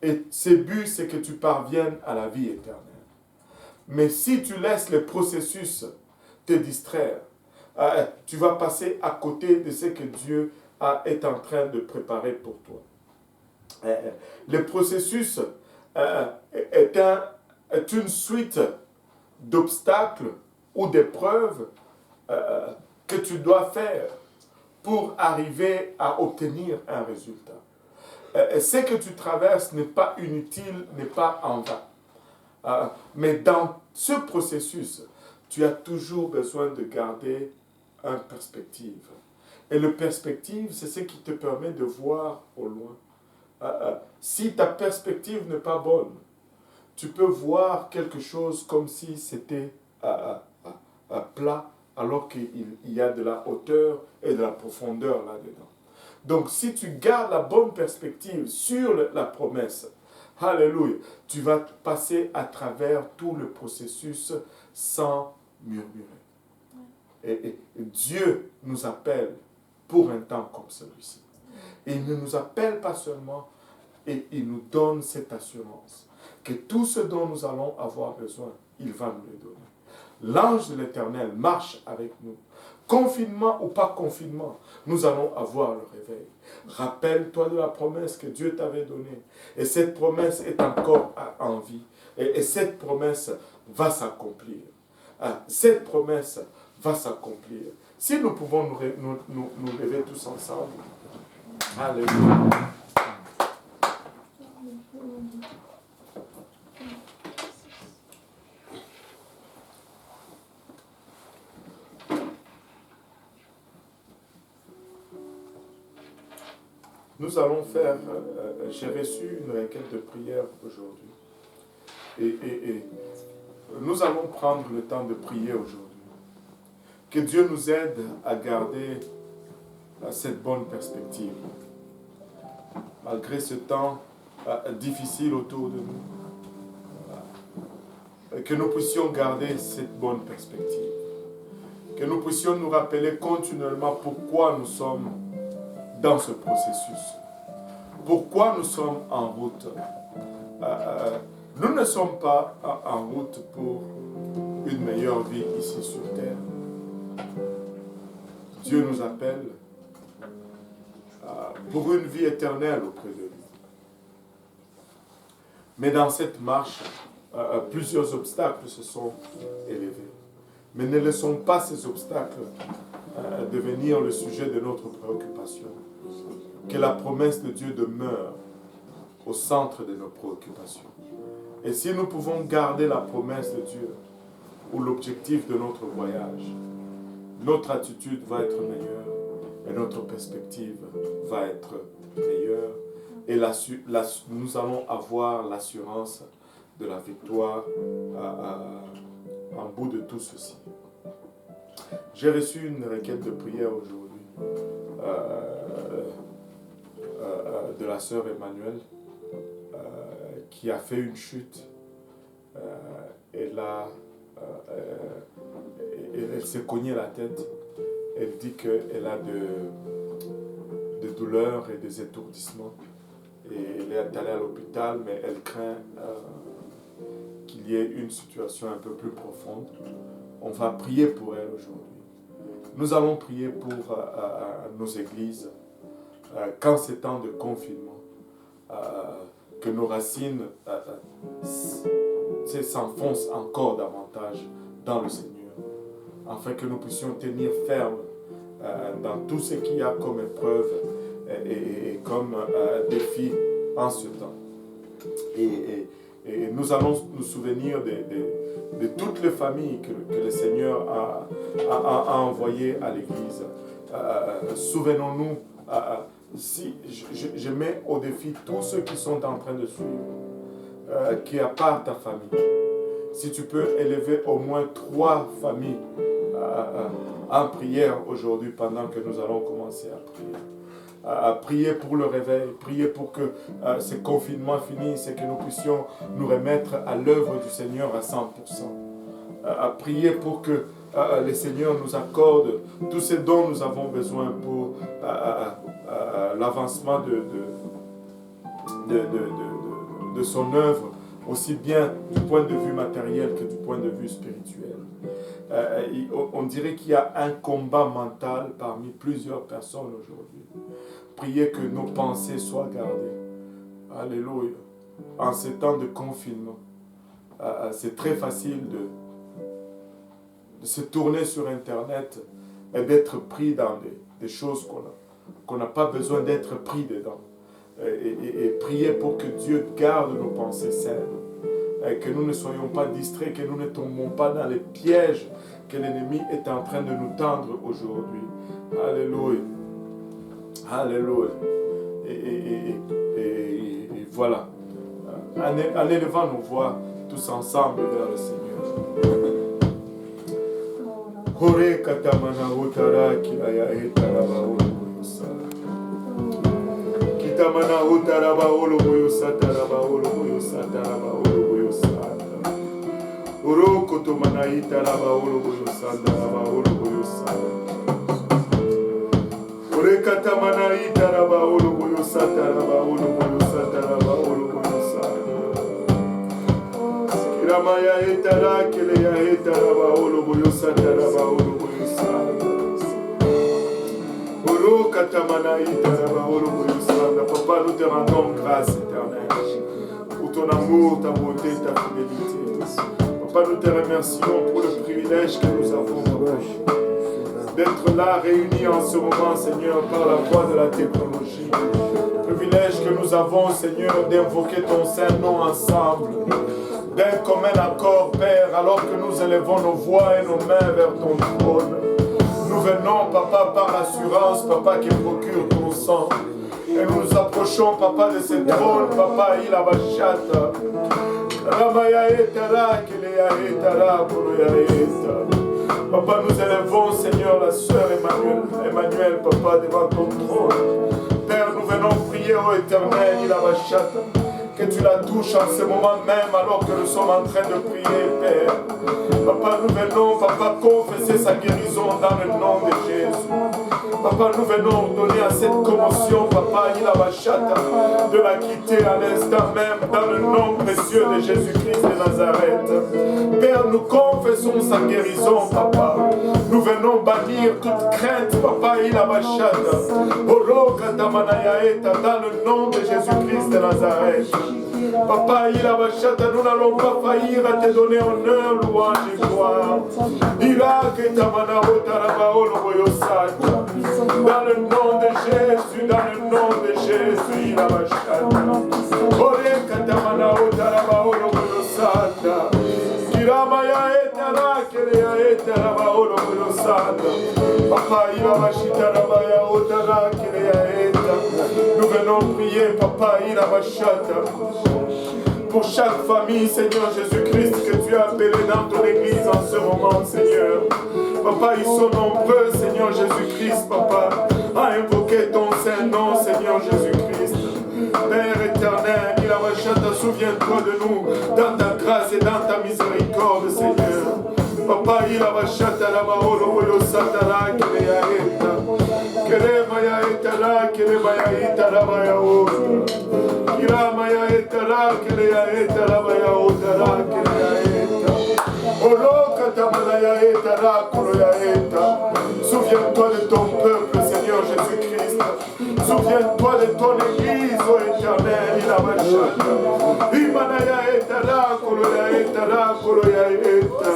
Et ses buts, c'est que tu parviennes à la vie éternelle. Mais si tu laisses les processus te distraire, tu vas passer à côté de ce que Dieu est en train de préparer pour toi. Le processus est une suite d'obstacles ou d'épreuves que tu dois faire pour arriver à obtenir un résultat. Ce que tu traverses n'est pas inutile, n'est pas en vain. Mais dans ce processus, tu as toujours besoin de garder une perspective. Et la perspective, c'est ce qui te permet de voir au loin. Si ta perspective n'est pas bonne, tu peux voir quelque chose comme si c'était plat, alors qu'il y a de la hauteur et de la profondeur là-dedans. Donc, si tu gardes la bonne perspective sur la promesse, alléluia, tu vas passer à travers tout le processus sans murmurer. Et Dieu nous appelle pour un temps comme celui-ci. Il ne nous appelle pas seulement, et il nous donne cette assurance que tout ce dont nous allons avoir besoin, il va nous le donner. L'ange de l'Éternel marche avec nous. Confinement ou pas confinement, nous allons avoir le réveil. Rappelle-toi de la promesse que Dieu t'avait donnée. Et cette promesse est encore en vie. Et cette promesse va s'accomplir. Cette promesse va s'accomplir. Si nous pouvons nous lever tous ensemble. Alléluia. Nous allons faire, j'ai reçu une requête de prière aujourd'hui. Et nous allons prendre le temps de prier aujourd'hui. Que Dieu nous aide à garder cette bonne perspective. Malgré ce temps difficile autour de nous. Que nous puissions garder cette bonne perspective. Que nous puissions nous rappeler continuellement pourquoi nous sommes dans ce processus. Pourquoi nous sommes en route. Nous ne sommes pas en route pour une meilleure vie ici sur terre. Dieu nous appelle pour une vie éternelle auprès de lui. Mais dans cette marche, plusieurs obstacles se sont élevés. Mais ne laissons pas ces obstacles devenir le sujet de notre préoccupation. Que la promesse de Dieu demeure au centre de nos préoccupations. Et si nous pouvons garder la promesse de Dieu ou l'objectif de notre voyage, notre attitude va être meilleure et notre perspective va être meilleure. Et nous allons avoir l'assurance de la victoire en bout de tout ceci. J'ai reçu une requête de prière aujourd'hui de la sœur Emmanuelle qui a fait une chute. Elle s'est cognée la tête. Elle dit qu'elle a de douleurs et des étourdissements. Et elle est allée à l'hôpital, mais elle craint qu'il y ait une situation un peu plus profonde. On va prier pour elle aujourd'hui. Nous allons prier pour nos églises quand c'est temps de confinement, que nos racines s'enfoncent encore davantage dans le Seigneur, afin que nous puissions tenir ferme dans tout ce qu'il y a comme épreuve et comme défi en ce temps. Et nous allons nous souvenir de toutes les familles que le Seigneur a envoyées à l'Église. Souvenons-nous, si je mets au défi tous ceux qui sont en train de suivre, qui à part ta famille, si tu peux élever au moins 3 familles en prière aujourd'hui pendant que nous allons commencer à prier. Prier pour le réveil, prier pour que ce confinement finisse et que nous puissions nous remettre à l'œuvre du Seigneur à 100%. Prier pour que le Seigneur nous accorde tout ce dont nous avons besoin pour l'avancement de son œuvre, aussi bien du point de vue matériel que du point de vue spirituel. On dirait qu'il y a un combat mental parmi plusieurs personnes aujourd'hui. Priez que nos pensées soient gardées. Alléluia. En ces temps de confinement, c'est très facile de se tourner sur Internet et d'être pris dans des choses qu'on n'a pas besoin d'être pris dedans. Et prier pour que Dieu garde nos pensées saines. Et que nous ne soyons pas distraits, que nous ne tombons pas dans les pièges que l'ennemi est en train de nous tendre aujourd'hui. Alléluia. Alléluia. Et voilà. En élevant nos voix tous ensemble vers le Seigneur. Hore katamana utara kilaya etaraba olomoyosa. Kitamana utaraba olomoyosa taraba olomoyosa taraba olomoyosa. Uroko tomana itaraba olomoyosa taraba olomoyosa. Ore katamana itaraba olomoyosa taraba olomoyosa taraba olomoyosa. Kiramaya etara kileya etaraba olomoyosa taraba olomoyosa. Uro katamana itaraba olomoyosa. Papa, nous te rendons grâce éternelle pour ton amour, ta beauté, ta fidélité. Papa, nous te remercions pour le privilège que nous avons, Papa, d'être là réunis en ce moment, Seigneur, par la voie de la technologie. Privilège que nous avons, Seigneur, d'invoquer ton Saint-Nom ensemble, d'un commun accord, Père, alors que nous élevons nos voix et nos mains vers ton trône. Nous venons, Papa, par l'assurance, Papa, qui procure ton sang. Et nous nous approchons, Papa, de ce trône, Papa, il a bachata. Ramaya etara, kileya etara, koloya eta. Papa, nous élevons, Seigneur, la sœur Emmanuel, Papa, devant ton trône. Père, nous venons prier au Éternel, il a bachata. Que tu la touches en ce moment même, alors que nous sommes en train de prier, Père. Papa, nous venons, Papa, confesser sa guérison dans le nom de Jésus. Papa, nous venons donner à cette commotion, Papa, il a bachata, de la quitter à l'instant même, dans le nom précieux de Jésus-Christ de Nazareth. Père, nous confessons sa guérison, Papa. Nous venons bannir toute crainte, Papa, il a bachata. Dans le nom de Jésus-Christ de Nazareth. Papa, il a bachata, nous n'allons pas faillir à te donner honneur, louange et gloire. Dans le nom de Jésus, dans le nom de Jésus, il a bachata. Ore katamana utaraba olomoyosata. Kiramaya etara kereya etara olomoyosata. Papa, il a bachita rabaya utara kereya eta. Nous venons prier, Papa, il a bachata. Pour chaque famille, Seigneur Jésus-Christ, que tu as appelé dans ton église en ce moment, Seigneur. Papa, ils sont nombreux, Seigneur Jésus-Christ, Papa, à invoquer ton Saint-Nom, Seigneur Jésus-Christ. Père éternel, il a bachata, souviens-toi de nous, dans ta grâce et dans ta miséricorde, Seigneur. Papa, il a bachata, la baolo, oyo satara, kele ya eta. Kele maya eta la, kele maya eta la maya ota. Kira maya eta la, kele ya eta la maya ota la, kele ya eta. Olo katamana ya eta la, kolo ya eta. Souviens-toi de ton peuple, Seigneur Jésus-Christ. Souviens-toi de ton église, ô éternel, il a bachata. Imana ya eta la, kolo ya eta la, kolo ya eta.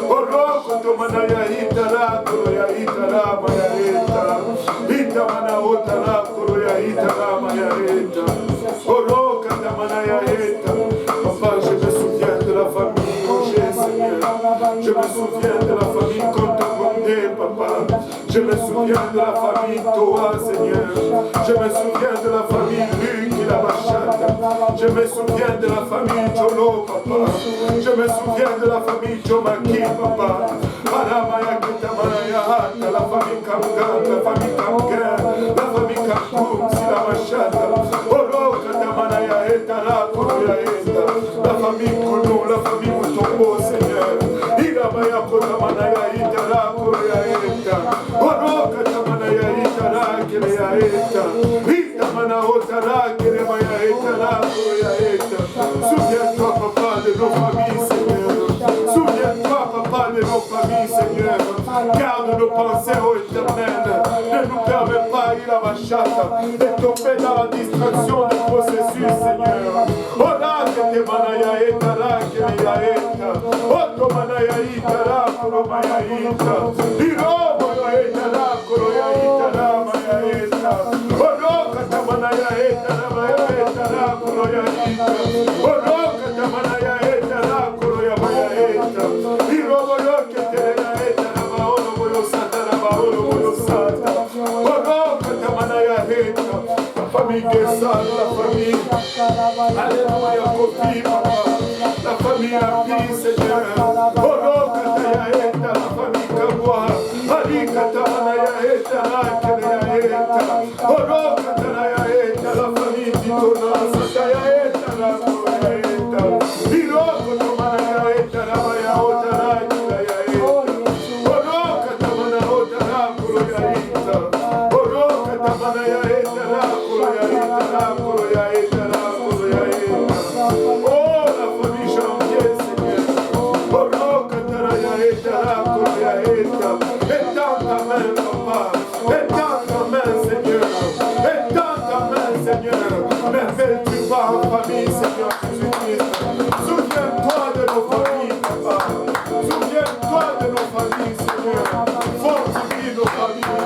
Olo katamana ya eta la, kolo ya eta la, maya eta. Itamana ota la, kolo ya eta la, maya eta. Olo katamana ya eta. Papa, je me souviens de la famille Roger, Seigneur. Je me souviens de la famille Conte, Papa. Je me souviens de la famille Toa, Seigneur. Je me souviens de la famille Luc et la Bachata. Je me souviens de la famille Jolo, Papa. Je me souviens de la famille Jomaki, Papa. Aramaya Kitamaraya, la famille Kamgan, la famille Kamgan, la famille Kamkoum, si la Bachata. Oro Katamanaya Etara, Koroya Eta. La famille Kono, la famille Mutombo, Seigneur. Iramaya Kotamanaya Etara, Koroya Eta. Oro Katamanaya Etara, Kereya Eta. Itamana Otara, Keremaya Etara, Koroya Eta. Garde nos pensées, ô Éternel. Ne nous permets pas, il a ma chatte, de tomber dans la distraction du processus, Seigneur. Oh là, que te manaya eta, là, que te yaeta. Oh, to manaya ita, là, kuro maya ita. Iro, moyo eta, là, kuro ya ita, là, maya eta. Oh, no, kata manaya eta, là, maya eta, là, kuro ya ita. Oh, no, kata manaya eta, là, kuro ya maya eta. Iro, moyo, que te ya eta, là, maolo, moyo, sata, là, maolo, moyo, sata. Oh, no, kata manaya eta. La famille qui est sale, la famille. Alléluia, copie, papa. La famille a vie, Seigneur. Oh non, Kataya Eta, la famille Kaboa. Ali Katanaya Eta, la Kelea Eta. Oh non, Katanaya Eta, la famille Titona. Sataya Eta, la Koya Eta. Iro Kotomanaya Eta, la Maya Ota, la Kelea Eta. Oh non, Katamana Ota, la Koya Eta. Oh non, Katamanaya Eta, la Koya Eta, la Koya Eta, la Koya Eta. Oh, la famille Jean-Pierre, Seigneur. Oh non, Kataraya Eta, la Koya Eta. Étends ta main, papa. Étends ta main, Seigneur. Étends ta main, Seigneur. Merveille, tu vas en famille, Seigneur Jésus-Christ. Souviens-toi de nos familles, papa. Souviens-toi de nos familles, Seigneur. Fortifie nos familles.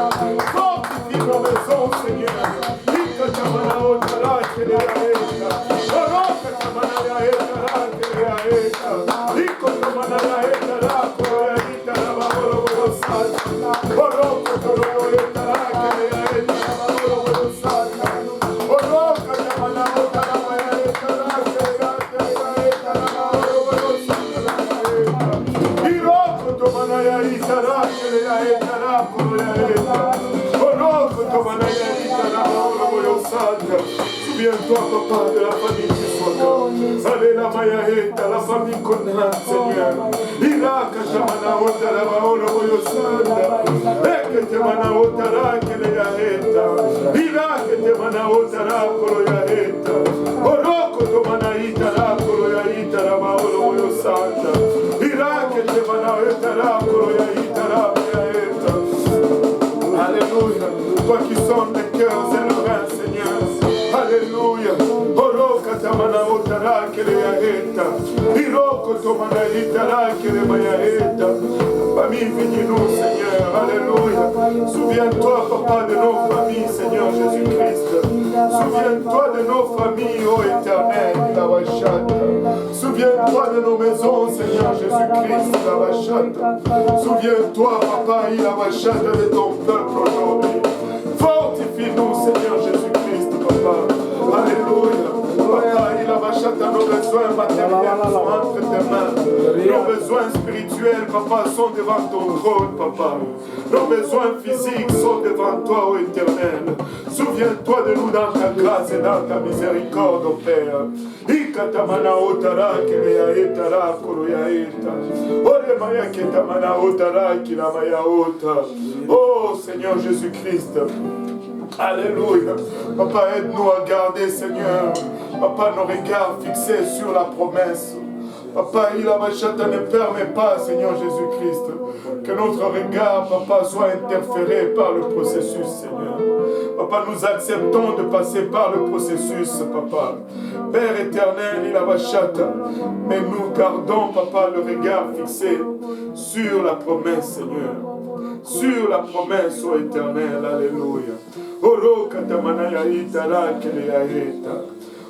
Fortifie nos maisons, Seigneur. Ikatamana Otara, Kelea Eta. Oh non, Katamana Eta, la Kelea Eta. Ikotamana Eta, la Koya Eta, la Maholo Sata. Oh non, Kotoro Eta, la Kelea Eta, la Maholo Sata. Oh non, Katamana Otara, Maya Eta, la Kelea Eta, la Maholo Sata. Iro Kotomana Eta, la Kelea Eta, la Koya Eta. Oh non, Kotomana Eta, la Maholo Sata. Souviens-toi, papa, de la famille du soir. Allez, la Maya Eta, la famille Conan, Seigneur. Ira, Katamana Otara, Maholo Sata. Eketemana Otara, Kelea Eta. Ira, Ketemana Otara, Koloya Eta. Oroko Tomana Itara, Koloya Itara, Maholo Sata. Ira, Ketemana Otara, Koloya Itara, Maya Eta. Alléluia. Toi qui sonnes les cœurs et le rein, Seigneur. Alléluia. Oroka tamana otara kelea eta. Iroko tomana itara kele maya eta. Famille, bénis-nous, Seigneur. Alléluia. Souviens-toi, papa, de nos familles, Seigneur Jésus-Christ. Souviens-toi de nos familles, ô Éternel, la Wachata. Souviens-toi de nos maisons, Seigneur Jésus-Christ, la Wachata. Souviens-toi, papa, la Wachata de ton peuple aujourd'hui. Fortifie-nous, Seigneur Jésus-Christ, papa. Alléluia. Papa, il a Wachata, nos besoins matériels sont entre tes mains. Nos besoins spirituels, papa, sont devant ton trône, papa. Nos besoins physiques sont devant toi, ô Éternel. Souviens-toi de nous dans ta grâce et dans ta miséricorde, ô Père. Ikatamana otara kelea etara koroya eta. Ore maya ketamana otara kilamaya ota. Oh Seigneur Jésus-Christ. Alléluia. Papa, aide-nous à garder, Seigneur. Papa, nos regards fixés sur la promesse. Papa, il a Wachata, ne permet pas, Seigneur Jésus-Christ, que notre regard, papa, soit interféré par le processus, Seigneur. Papa, nous acceptons de passer par le processus, papa. Père éternel, il a Wachata, mais nous gardons, papa, le regard fixé sur la promesse, Seigneur. Sur la promesse, ô éternel, alléluia. Oro katamana itara kelea eta.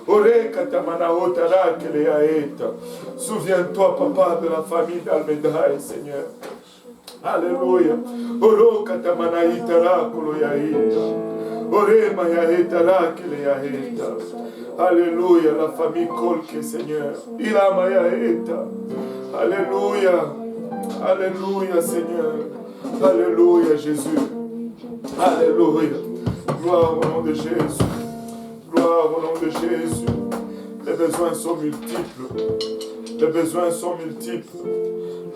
Ore katamana otara kelea eta. Souviens-toi, papa, de la famille d'Almedaï, Seigneur. Alléluia. Oro katamana itara koloya eta. Ore maya etara kelea eta. Alléluia, la famille Kolke, Seigneur. Ila maya eta. Alléluia. Alléluia, Seigneur. Alléluia, Jésus. Alléluia. Gloire au nom de Jésus. Gloire au nom de Jésus. Les besoins sont multiples. Les besoins sont multiples.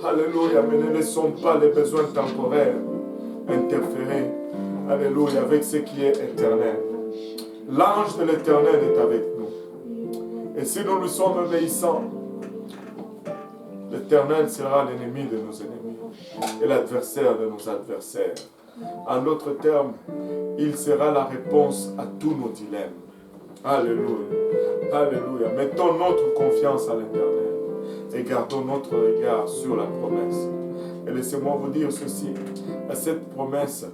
Alléluia. Mais ne laissons pas les besoins temporaires interférer. Alléluia. Avec ce qui est éternel. L'ange de l'éternel est avec nous. Et si nous lui sommes obéissants, l'éternel sera l'ennemi de nos ennemis. et l'adversaire de nos adversaires. En d'autres termes, il sera la réponse à tous nos dilemmes. Alléluia. Alléluia. Mettons notre confiance à l'Éternel et gardons notre regard sur la promesse. Et laissez-moi vous dire ceci, cette promesse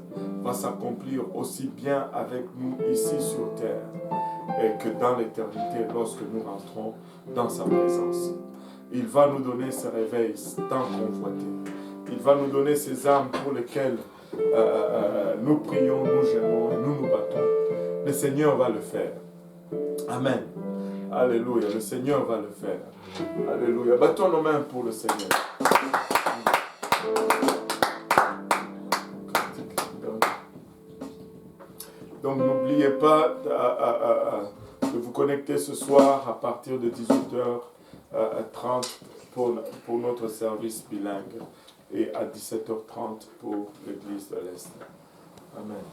va s'accomplir aussi bien avec nous ici sur terre et que dans l'éternité lorsque nous rentrons dans sa présence. Il va nous donner ce réveil tant convoité. Il va nous donner ces âmes pour lesquelles nous prions, nous gênons et nous nous battons. Le Seigneur va le faire. Amen. Alléluia. Le Seigneur va le faire. Alléluia. Battons nos mains pour le Seigneur. Donc n'oubliez pas de vous connecter ce soir à partir de 18h30 pour notre service bilingue et à 17h30 pour l'église de l'Est. Amen.